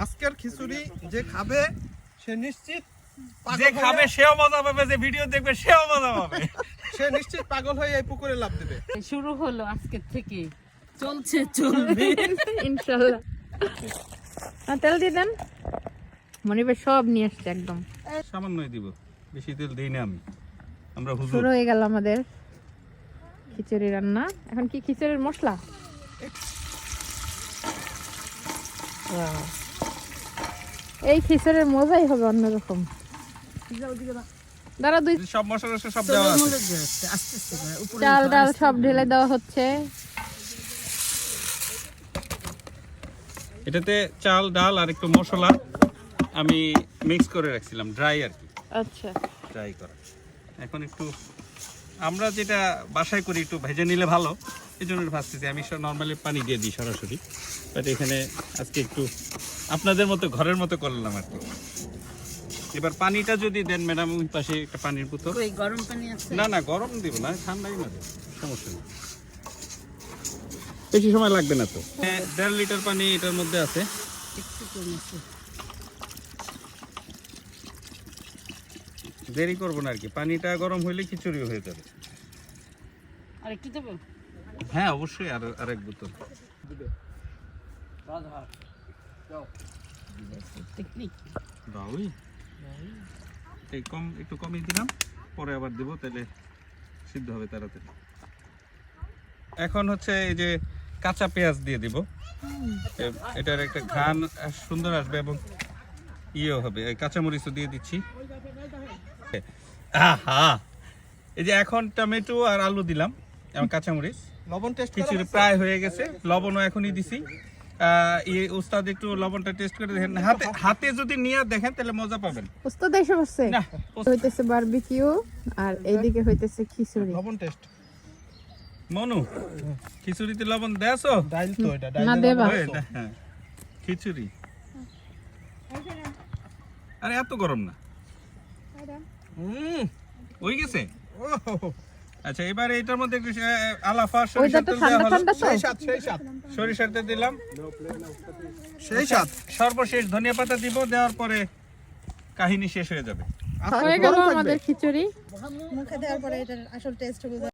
আজকের খিচুড়ি যে খাবে সে নিশ্চিত যে খাবে সেও মজা পাবে, যে ভিডিও দেখবে সেও মজা পাবে। সে নিশ্চিত পাগল হয়ে এই পুকুরে লাফ দেবে। শুরু হলো আজকে থেকে, চলছে চলবে ইনশাআল্লাহ। তেল দিয়ে দেন, মনিবের সব নিয়ে আসছে একদম। সামান্যই দিব, বেশি তেল দেই না আমি। আমরা হুজুর। শুরু হয়ে গেল আমাদের খিচুড়ি রান্না। এখন কি খিচুড়ির মশলা? এই খিচুড়ির মজাই হবে অন্যরকম। দাঁড়া, দুই সব মশলা সব দেওয়া আছে। চাল ডাল সব ঢেলে দেওয়া হচ্ছে। এটাতে চাল ডাল আর একটু মশলা আমি মিক্স করে রাখছিলাম, ড্রাই আর কি, আচ্ছা, ড্রাই করা। এখন একটু আমরা যেটা বাসায় করি একটু ভেজে নিলে ভালো, এই জন্য ভাজতেছি। আমি নর্মালি পানি দিয়ে দিই সরাসরি, বাট এখানে আজকে একটু আপনাদের মতো ঘরের মতো করলাম আর কি। এবার পানিটা যদি দেন ম্যাডাম, ওই পাশে একটা পানির বোতল। গরম পানি আছে? না না, গরম দিব না, ঠান্ডাই না দেব, সমস্যা নেই, বেশি সময় লাগবে না তো। 1.5 লিটার পানি এটার মধ্যে আছে। দেরি করবো না আর কি, পানিটা গরম হইলে খিচুড়ি হয়ে যাবে। আর একটু দেব? হ্যাঁ অবশ্যই, আর এক বোতল। দাওই এই কম, একটু কমই দিলাম, পরে আবার দিব, তাহলে সিদ্ধ হবে তাড়াতাড়ি। এখন হচ্ছে এই যে কাঁচা পেঁয়াজ দিয়ে দিব, এটার একটা ঘ্রাণ সুন্দর আসবে এবং ইয়েও হবে। এই কাঁচামরিচও দিয়ে দিচ্ছি। আহা, এই যে এখন টমেটো আর আলু দিলাম এবং কাঁচামরিচ। লবণ টেস্ট খিচুড়ি প্রায় হয়ে গেছে, লবণও এখনই দিছি। উস্তাদ একটু লবণটা টেস্ট করে দেখেন, হাতে যদি নিয়ে দেখেন তাহলে মজা পাবেন। উস্তাদ এসে বসছে। না, হইতেছে বারবিকিউ আর এইদিকে হইতেছে খিচুড়ি। লবণ টেস্ট। মনু, খিচুড়িতে লবণ দেছো? ডাইল তো এটা, না ডাইল দেবা। হ্যাঁ, খিচুড়ি। আরে এত গরম না, ওই গেছে। আচ্ছা, এবার এটার মধ্যে একটু আলাফা সরিষার তেল দেওয়া হলো। সেই সাথ সরিষার তেল দিলাম, সেই সাথ। সর্বশেষ ধনিয়া পাতা দিব, দেওয়ার পরে কাহিনী শেষ হয়ে যাবে। হয়ে গেল আমাদের খিচুড়ি। মুখে দেওয়ার পরে এটার আসল টেস্ট হবে।